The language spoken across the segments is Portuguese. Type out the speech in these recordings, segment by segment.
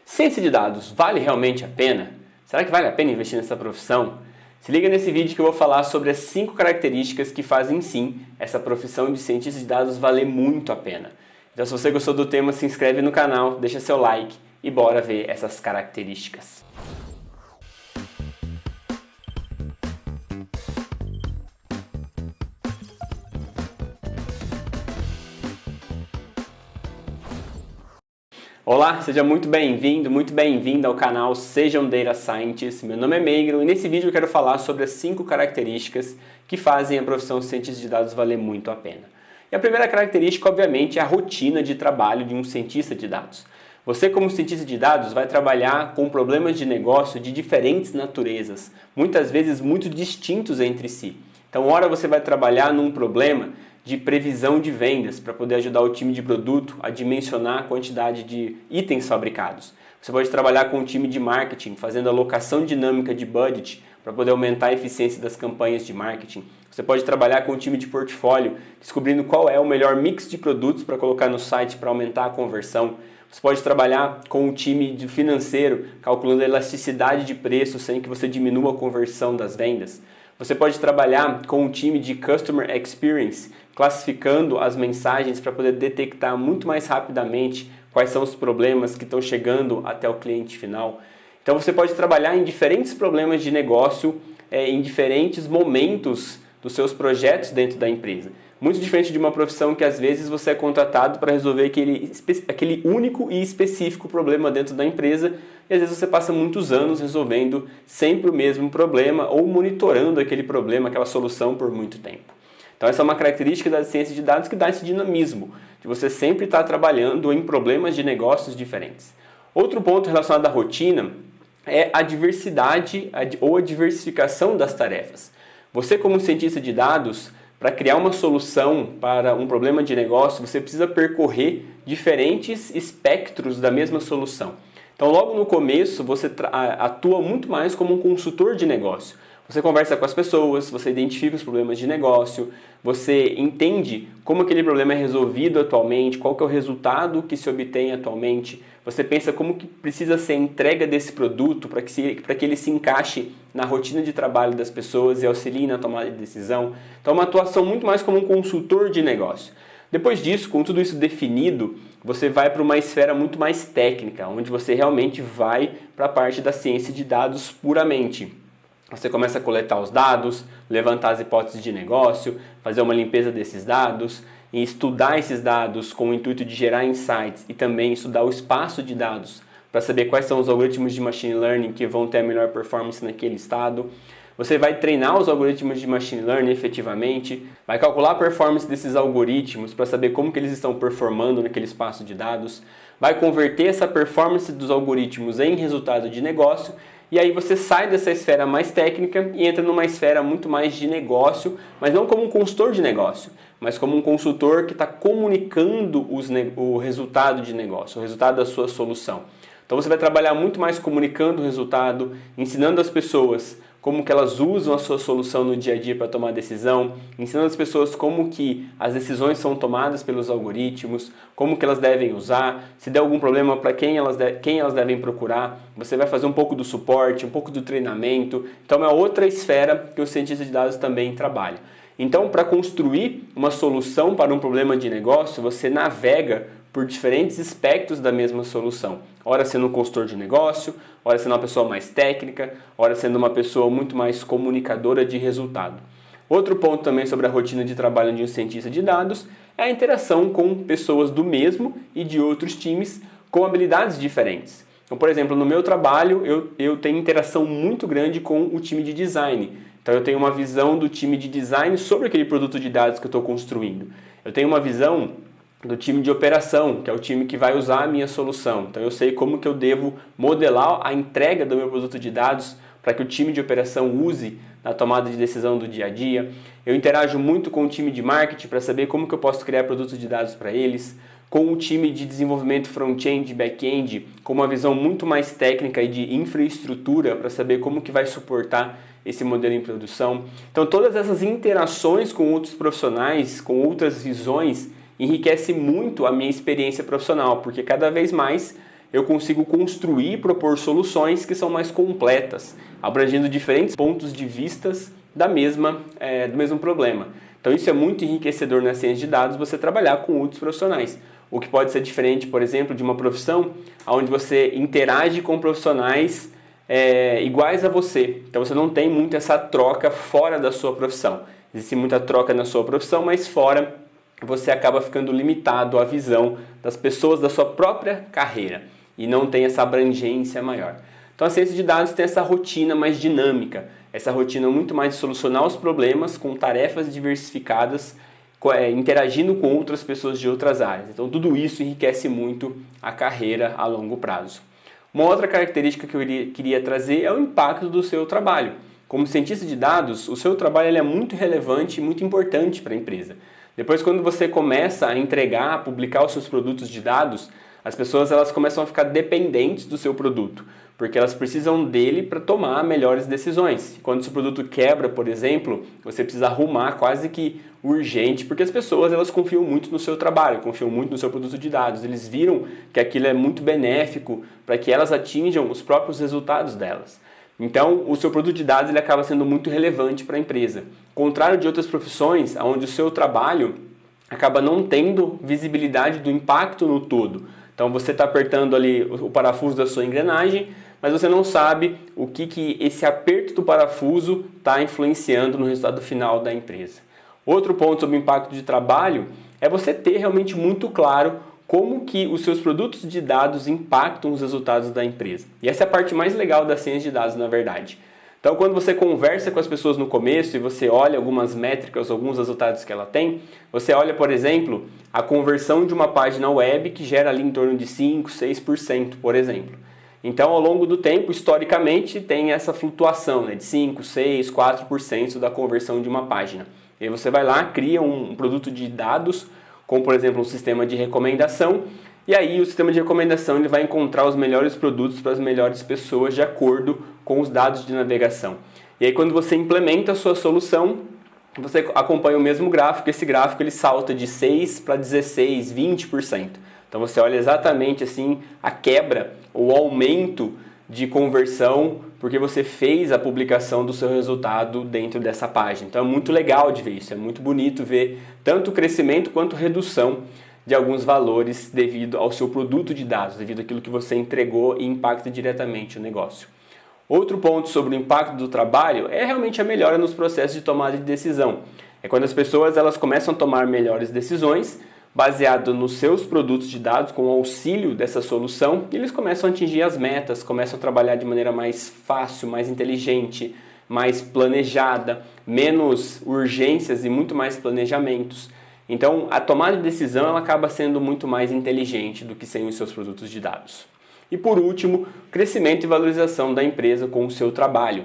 Ciência de dados vale realmente a pena? Será que vale a pena investir nessa profissão? Se liga nesse vídeo que eu vou falar sobre as 5 características que fazem sim essa profissão de cientista de dados valer muito a pena. Então se você gostou do tema, se inscreve no canal, deixa seu like e bora ver essas características. Olá, seja muito bem-vindo ao canal Seja um Data Scientist. Meu nome é Meigro e nesse vídeo eu quero falar sobre as 5 características que fazem a profissão de cientista de dados valer muito a pena. E a primeira característica, obviamente, é a rotina de trabalho de um cientista de dados. Você, como cientista de dados, vai trabalhar com problemas de negócio de diferentes naturezas, muitas vezes muito distintos entre si. Então, ora você vai trabalhar num problema de previsão de vendas, para poder ajudar o time de produto a dimensionar a quantidade de itens fabricados. Você pode trabalhar com o time de marketing, fazendo alocação dinâmica de budget, para poder aumentar a eficiência das campanhas de marketing. Você pode trabalhar com o time de portfólio, descobrindo qual é o melhor mix de produtos para colocar no site para aumentar a conversão. Você pode trabalhar com o time de financeiro, calculando a elasticidade de preço sem que você diminua a conversão das vendas. Você pode trabalhar com o time de Customer Experience, classificando as mensagens para poder detectar muito mais rapidamente quais são os problemas que estão chegando até o cliente final. Então você pode trabalhar em diferentes problemas de negócio, em diferentes momentos dos seus projetos dentro da empresa. Muito diferente de uma profissão que às vezes você é contratado para resolver aquele único e específico problema dentro da empresa e às vezes você passa muitos anos resolvendo sempre o mesmo problema ou monitorando aquele problema, aquela solução por muito tempo. Então essa é uma característica da ciência de dados que dá esse dinamismo, de você sempre estar trabalhando em problemas de negócios diferentes. Outro ponto relacionado à rotina é a diversidade ou a diversificação das tarefas. Você, como cientista de dados, para criar uma solução para um problema de negócio, você precisa percorrer diferentes espectros da mesma solução. Então, logo no começo, você atua muito mais como um consultor de negócio. Você conversa com as pessoas, você identifica os problemas de negócio, você entende como aquele problema é resolvido atualmente, qual que é o resultado que se obtém atualmente. Você pensa como que precisa ser a entrega desse produto para que ele se encaixe na rotina de trabalho das pessoas e auxilie na tomada de decisão. Então, é uma atuação muito mais como um consultor de negócio. Depois disso, com tudo isso definido, você vai para uma esfera muito mais técnica, onde você realmente vai para a parte da ciência de dados puramente. Você começa a coletar os dados, levantar as hipóteses de negócio, fazer uma limpeza desses dados e estudar esses dados com o intuito de gerar insights e também estudar o espaço de dados para saber quais são os algoritmos de machine learning que vão ter a melhor performance naquele estado. Você vai treinar os algoritmos de machine learning efetivamente, vai calcular a performance desses algoritmos para saber como que eles estão performando naquele espaço de dados, vai converter essa performance dos algoritmos em resultado de negócio e aí você sai dessa esfera mais técnica e entra numa esfera muito mais de negócio, mas não como um consultor de negócio, mas como um consultor que está comunicando o resultado de negócio, o resultado da sua solução. Então você vai trabalhar muito mais comunicando o resultado, ensinando as pessoas como que elas usam a sua solução no dia a dia para tomar decisão, ensinando as pessoas como que as decisões são tomadas pelos algoritmos, como que elas devem usar, se der algum problema para quem elas devem procurar. Você vai fazer um pouco do suporte, um pouco do treinamento. Então é outra esfera que o cientista de dados também trabalha. Então, para construir uma solução para um problema de negócio, você navega por diferentes aspectos da mesma solução. Ora sendo um consultor de negócio, ora sendo uma pessoa mais técnica, ora sendo uma pessoa muito mais comunicadora de resultado. Outro ponto também sobre a rotina de trabalho de um cientista de dados é a interação com pessoas do mesmo e de outros times com habilidades diferentes. Então, por exemplo, no meu trabalho eu tenho interação muito grande com o time de design. Então eu tenho uma visão do time de design sobre aquele produto de dados que eu estou construindo. Eu tenho uma visão do time de operação, que é o time que vai usar a minha solução. Então eu sei como que eu devo modelar a entrega do meu produto de dados para que o time de operação use na tomada de decisão do dia a dia. Eu interajo muito com o time de marketing para saber como que eu posso criar produtos de dados para eles. Com o time de desenvolvimento front-end e back-end, com uma visão muito mais técnica e de infraestrutura para saber como que vai suportar esse modelo em produção. Então todas essas interações com outros profissionais, com outras visões, enriquece muito a minha experiência profissional, porque cada vez mais eu consigo construir e propor soluções que são mais completas, abrangendo diferentes pontos de vistas do mesmo problema. Então isso é muito enriquecedor na ciência de dados, você trabalhar com outros profissionais. O que pode ser diferente, por exemplo, de uma profissão onde você interage com profissionais iguais a você. Então você não tem muito essa troca fora da sua profissão. Existe muita troca na sua profissão, mas fora você acaba ficando limitado à visão das pessoas da sua própria carreira e não tem essa abrangência maior. Então a ciência de dados tem essa rotina mais dinâmica, essa rotina muito mais de solucionar os problemas com tarefas diversificadas, interagindo com outras pessoas de outras áreas. Então tudo isso enriquece muito a carreira a longo prazo. Uma outra característica que eu queria trazer é o impacto do seu trabalho. Como cientista de dados, o seu trabalho é muito relevante e muito importante para a empresa. Depois, quando você começa a entregar, a publicar os seus produtos de dados, as pessoas elas começam a ficar dependentes do seu produto, porque elas precisam dele para tomar melhores decisões. Quando o seu produto quebra, por exemplo, você precisa arrumar quase que urgente, porque as pessoas elas confiam muito no seu trabalho, confiam muito no seu produto de dados. Eles viram que aquilo é muito benéfico para que elas atinjam os próprios resultados delas. Então, o seu produto de dados ele acaba sendo muito relevante para a empresa. Contrário de outras profissões, onde o seu trabalho acaba não tendo visibilidade do impacto no todo. Então, você está apertando ali o parafuso da sua engrenagem, mas você não sabe o que esse aperto do parafuso está influenciando no resultado final da empresa. Outro ponto sobre o impacto de trabalho é você ter realmente muito claro como que os seus produtos de dados impactam os resultados da empresa. E essa é a parte mais legal da ciência de dados, na verdade. Então, quando você conversa com as pessoas no começo e você olha algumas métricas, alguns resultados que ela tem, você olha, por exemplo, a conversão de uma página web que gera ali em torno de 5%, 6%, por exemplo. Então, ao longo do tempo, historicamente, tem essa flutuação de 5%, 6%, 4% da conversão de uma página. E aí você vai lá, cria um produto de dados, como por exemplo um sistema de recomendação, e aí o sistema de recomendação ele vai encontrar os melhores produtos para as melhores pessoas de acordo com os dados de navegação. E aí quando você implementa a sua solução, você acompanha o mesmo gráfico, esse gráfico ele salta de 6 para 16, 20%. Então você olha exatamente assim a quebra, o aumento de conversão, porque você fez a publicação do seu resultado dentro dessa página. Então é muito legal de ver isso, é muito bonito ver tanto o crescimento quanto redução de alguns valores devido ao seu produto de dados, devido àquilo que você entregou e impacta diretamente o negócio. Outro ponto sobre o impacto do trabalho é realmente a melhora nos processos de tomada de decisão. É quando as pessoas elas começam a tomar melhores decisões, baseado nos seus produtos de dados, com o auxílio dessa solução, eles começam a atingir as metas, começam a trabalhar de maneira mais fácil, mais inteligente, mais planejada, menos urgências e muito mais planejamentos. Então, a tomada de decisão ela acaba sendo muito mais inteligente do que sem os seus produtos de dados. E por último, crescimento e valorização da empresa com o seu trabalho.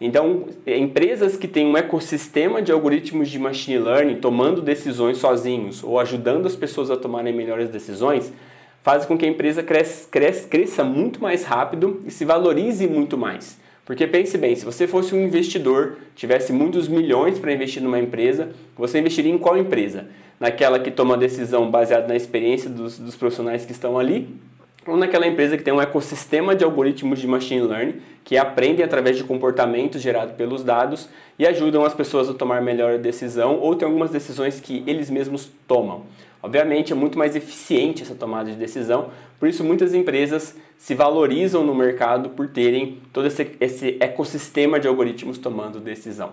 Então, empresas que têm um ecossistema de algoritmos de machine learning tomando decisões sozinhos ou ajudando as pessoas a tomarem melhores decisões, fazem com que a empresa cresça muito mais rápido e se valorize muito mais. Porque pense bem, se você fosse um investidor, tivesse muitos milhões para investir numa empresa, você investiria em qual empresa? Naquela que toma decisão baseada na experiência dos profissionais que estão ali? Ou naquela empresa que tem um ecossistema de algoritmos de machine learning que aprendem através de comportamentos gerados pelos dados e ajudam as pessoas a tomar melhor decisão ou tem algumas decisões que eles mesmos tomam. Obviamente é muito mais eficiente essa tomada de decisão, por isso muitas empresas se valorizam no mercado por terem todo esse ecossistema de algoritmos tomando decisão.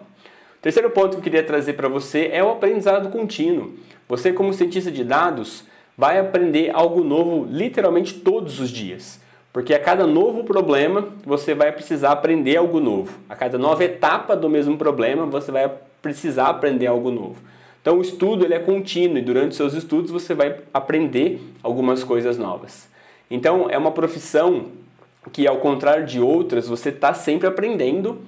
O terceiro ponto que eu queria trazer para você é o aprendizado contínuo. Você como cientista de dados vai aprender algo novo literalmente todos os dias. Porque a cada novo problema, você vai precisar aprender algo novo. A cada nova etapa do mesmo problema, você vai precisar aprender algo novo. Então o estudo ele é contínuo e durante os seus estudos você vai aprender algumas coisas novas. Então é uma profissão que, ao contrário de outras, você está sempre aprendendo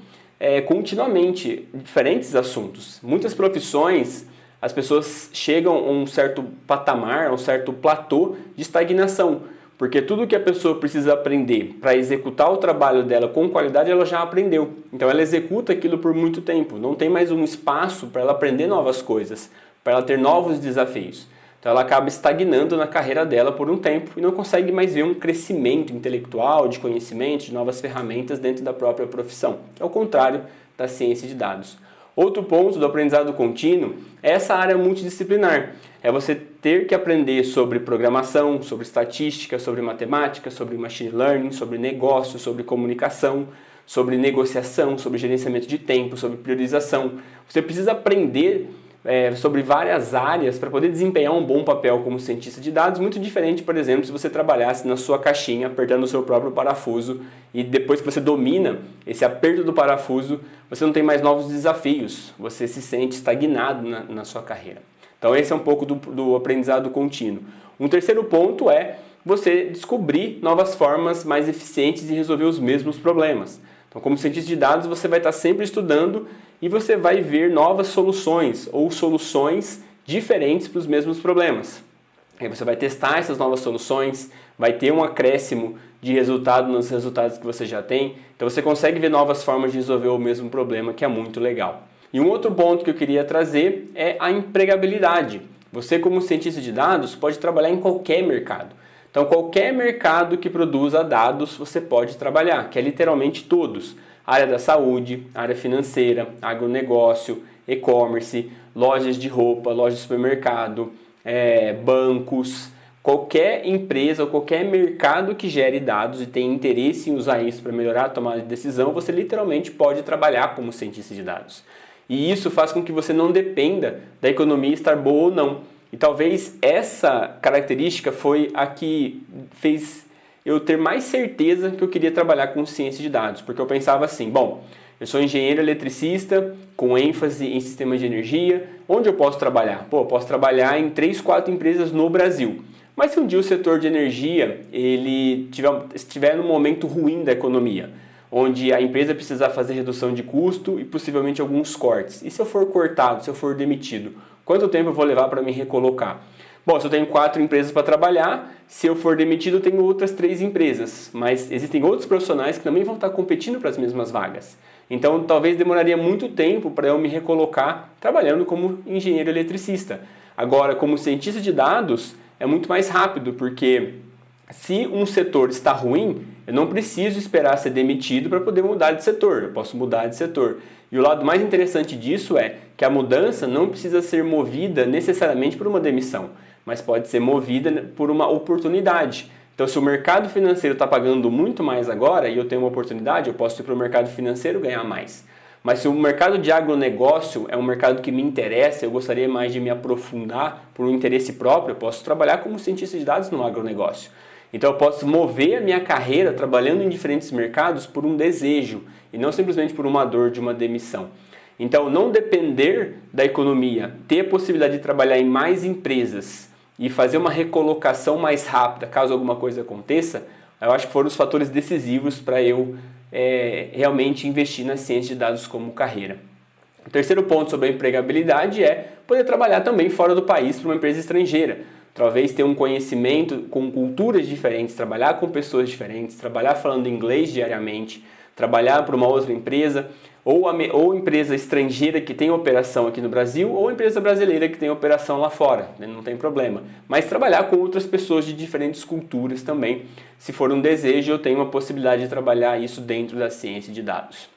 continuamente diferentes assuntos. Muitas profissões, as pessoas chegam a um certo patamar, a um certo platô de estagnação, porque tudo que a pessoa precisa aprender para executar o trabalho dela com qualidade, ela já aprendeu. Então ela executa aquilo por muito tempo, não tem mais um espaço para ela aprender novas coisas, para ela ter novos desafios. Então ela acaba estagnando na carreira dela por um tempo e não consegue mais ver um crescimento intelectual, de conhecimento, de novas ferramentas dentro da própria profissão, que é o contrário da ciência de dados. Outro ponto do aprendizado contínuo é essa área multidisciplinar. É você ter que aprender sobre programação, sobre estatística, sobre matemática, sobre machine learning, sobre negócio, sobre comunicação, sobre negociação, sobre gerenciamento de tempo, sobre priorização. Você precisa aprender sobre várias áreas para poder desempenhar um bom papel como cientista de dados, muito diferente, por exemplo, se você trabalhasse na sua caixinha apertando o seu próprio parafuso e depois que você domina esse aperto do parafuso, você não tem mais novos desafios, você se sente estagnado na sua carreira. Então esse é um pouco do aprendizado contínuo. Um terceiro ponto é você descobrir novas formas mais eficientes de resolver os mesmos problemas. Então, como cientista de dados, você vai estar sempre estudando e você vai ver novas soluções ou soluções diferentes para os mesmos problemas. Aí você vai testar essas novas soluções, vai ter um acréscimo de resultado nos resultados que você já tem. Então você consegue ver novas formas de resolver o mesmo problema, que é muito legal. E um outro ponto que eu queria trazer é a empregabilidade. Você, como cientista de dados, pode trabalhar em qualquer mercado. Então, qualquer mercado que produza dados, você pode trabalhar, que é literalmente todos. Área da saúde, área financeira, agronegócio, e-commerce, lojas de roupa, lojas de supermercado, bancos. Qualquer empresa ou qualquer mercado que gere dados e tem interesse em usar isso para melhorar a tomada de decisão, você literalmente pode trabalhar como cientista de dados. E isso faz com que você não dependa da economia estar boa ou não. E talvez essa característica foi a que fez eu ter mais certeza que eu queria trabalhar com ciência de dados, porque eu pensava assim, bom, eu sou engenheiro eletricista com ênfase em sistemas de energia, onde eu posso trabalhar? Pô, eu posso trabalhar em 3, 4 empresas no Brasil. Mas se um dia o setor de energia ele estiver num momento ruim da economia, onde a empresa precisar fazer redução de custo e possivelmente alguns cortes, e se eu for cortado, se eu for demitido, quanto tempo eu vou levar para me recolocar? Bom, se eu tenho 4 empresas para trabalhar, se eu for demitido eu tenho outras 3 empresas, mas existem outros profissionais que também vão estar competindo para as mesmas vagas. Então talvez demoraria muito tempo para eu me recolocar trabalhando como engenheiro eletricista. Agora, como cientista de dados, é muito mais rápido, porque se um setor está ruim, eu não preciso esperar ser demitido para poder mudar de setor, eu posso mudar de setor. E o lado mais interessante disso é que a mudança não precisa ser movida necessariamente por uma demissão, mas pode ser movida por uma oportunidade. Então, se o mercado financeiro está pagando muito mais agora e eu tenho uma oportunidade, eu posso ir para o mercado financeiro ganhar mais. Mas se o mercado de agronegócio é um mercado que me interessa, eu gostaria mais de me aprofundar por um interesse próprio, eu posso trabalhar como cientista de dados no agronegócio. Então eu posso mover a minha carreira trabalhando em diferentes mercados por um desejo e não simplesmente por uma dor de uma demissão. Então não depender da economia, ter a possibilidade de trabalhar em mais empresas e fazer uma recolocação mais rápida caso alguma coisa aconteça, eu acho que foram os fatores decisivos para eu realmente investir na ciência de dados como carreira. O terceiro ponto sobre a empregabilidade é poder trabalhar também fora do país para uma empresa estrangeira. Talvez ter um conhecimento com culturas diferentes, trabalhar com pessoas diferentes, trabalhar falando inglês diariamente, trabalhar para uma outra empresa, ou empresa estrangeira que tem operação aqui no Brasil, ou empresa brasileira que tem operação lá fora, né? Não tem problema. Mas trabalhar com outras pessoas de diferentes culturas também. Se for um desejo, eu tenho uma possibilidade de trabalhar isso dentro da ciência de dados.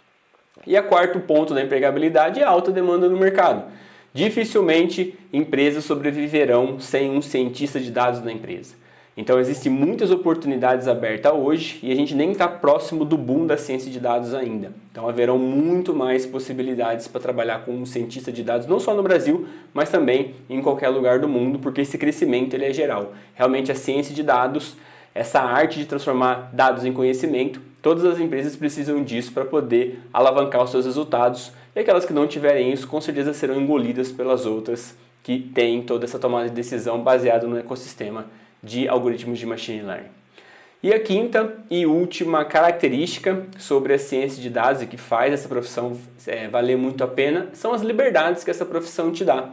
E o quarto ponto da empregabilidade é a alta demanda no mercado. Dificilmente empresas sobreviverão sem um cientista de dados na empresa. Então existem muitas oportunidades abertas hoje e a gente nem está próximo do boom da ciência de dados ainda. Então haverão muito mais possibilidades para trabalhar com um cientista de dados, não só no Brasil, mas também em qualquer lugar do mundo, porque esse crescimento ele é geral. Realmente a ciência de dados, essa arte de transformar dados em conhecimento, todas as empresas precisam disso para poder alavancar os seus resultados, e aquelas que não tiverem isso com certeza serão engolidas pelas outras que têm toda essa tomada de decisão baseada no ecossistema de algoritmos de machine learning. E a quinta e última característica sobre a ciência de dados e que faz essa profissão valer muito a pena são as liberdades que essa profissão te dá.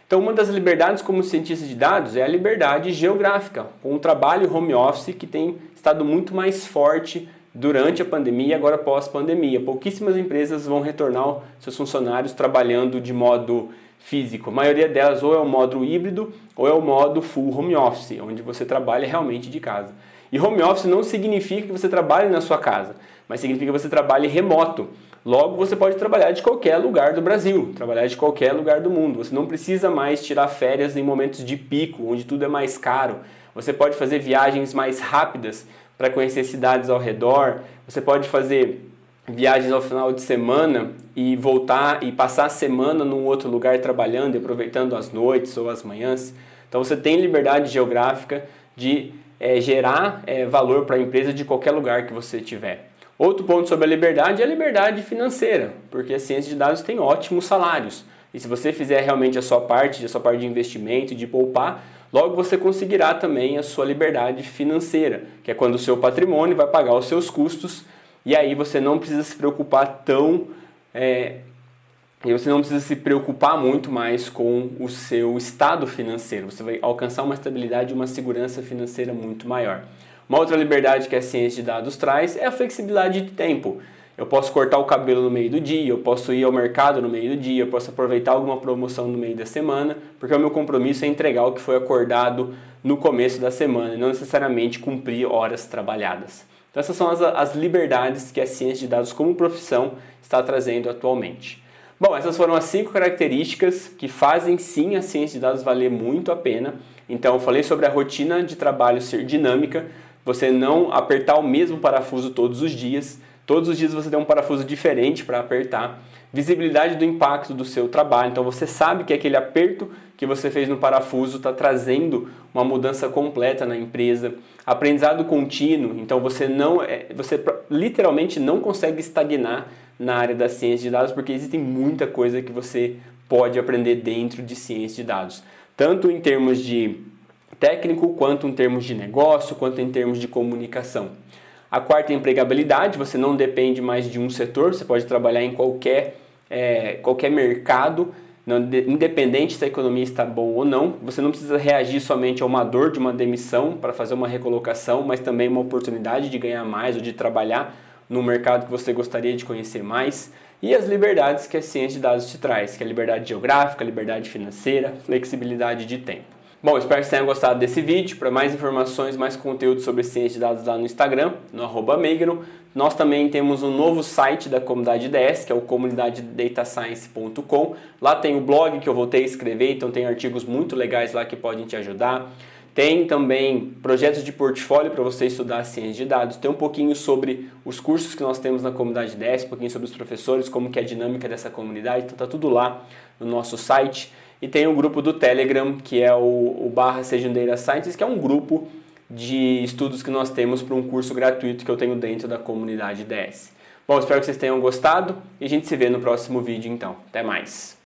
Então, uma das liberdades como cientista de dados é a liberdade geográfica, com o trabalho home office que tem estado muito mais forte durante a pandemia e agora pós-pandemia. Pouquíssimas empresas vão retornar seus funcionários trabalhando de modo físico. A maioria delas ou é o modo híbrido ou é o modo full home office, onde você trabalha realmente de casa. E home office não significa que você trabalhe na sua casa, mas significa que você trabalhe remoto. Logo, você pode trabalhar de qualquer lugar do Brasil, trabalhar de qualquer lugar do mundo. Você não precisa mais tirar férias em momentos de pico, onde tudo é mais caro. Você pode fazer viagens mais rápidas para conhecer cidades ao redor. Você pode fazer viagens ao final de semana e voltar e passar a semana num outro lugar trabalhando e aproveitando as noites ou as manhãs. Então você tem liberdade geográfica de gerar valor para a empresa de qualquer lugar que você tiver. Outro ponto sobre a liberdade é a liberdade financeira, porque a ciência de dados tem ótimos salários. E se você fizer realmente a sua parte de investimento, de poupar, logo você conseguirá também a sua liberdade financeira, que é quando o seu patrimônio vai pagar os seus custos, e aí você não precisa se preocupar você não precisa se preocupar muito mais com o seu estado financeiro. Você vai alcançar uma estabilidade e uma segurança financeira muito maior. Uma outra liberdade que a ciência de dados traz é a flexibilidade de tempo. Eu posso cortar o cabelo no meio do dia, eu posso ir ao mercado no meio do dia, eu posso aproveitar alguma promoção no meio da semana, porque o meu compromisso é entregar o que foi acordado no começo da semana e não necessariamente cumprir horas trabalhadas. Então essas são as liberdades que a ciência de dados como profissão está trazendo atualmente. Bom, essas foram as 5 características que fazem sim a ciência de dados valer muito a pena. Então eu falei sobre a rotina de trabalho ser dinâmica, você não apertar o mesmo parafuso todos os dias você tem um parafuso diferente para apertar. Visibilidade do impacto do seu trabalho, então você sabe que aquele aperto que você fez no parafuso está trazendo uma mudança completa na empresa. Aprendizado contínuo, então você literalmente não consegue estagnar na área da ciência de dados, porque existe muita coisa que você pode aprender dentro de ciência de dados, tanto em termos de técnico, quanto em termos de negócio, quanto em termos de comunicação. A quarta é a empregabilidade, você não depende mais de um setor, você pode trabalhar em qualquer mercado, independente se a economia está boa ou não. Você não precisa reagir somente a uma dor de uma demissão para fazer uma recolocação, mas também uma oportunidade de ganhar mais ou de trabalhar no mercado que você gostaria de conhecer mais. E as liberdades que a ciência de dados te traz, que é a liberdade geográfica, a liberdade financeira, flexibilidade de tempo. Bom, espero que você tenha gostado desse vídeo. Para mais informações, mais conteúdo sobre ciência de dados lá no Instagram, no @Meigro. Nós também temos um novo site da comunidade DS, que é o comunidade-datascience.com. Lá tem o blog que eu voltei a escrever, então tem artigos muito legais lá que podem te ajudar. Tem também projetos de portfólio para você estudar a ciência de dados. Tem um pouquinho sobre os cursos que nós temos na comunidade DS, um pouquinho sobre os professores, como que é a dinâmica dessa comunidade. Então tá tudo lá no nosso site. E tem o grupo do Telegram, que é o /Sejam Data Scientist, que é um grupo de estudos que nós temos para um curso gratuito que eu tenho dentro da comunidade DS. Bom, espero que vocês tenham gostado e a gente se vê no próximo vídeo então. Até mais!